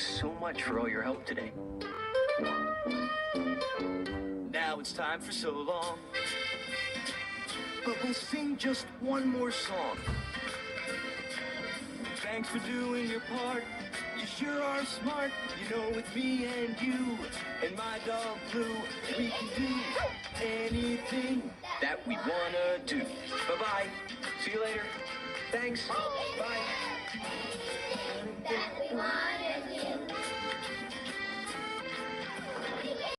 so much for all your help today. Now it's time for so long, but we'll sing just one more song. Thanks for doing your part. You sure are smart. You know, with me and you and my dog Blue, we can do anything that we wanna do. Bye-bye. See you later. Thanks. Bye. That we wanna do.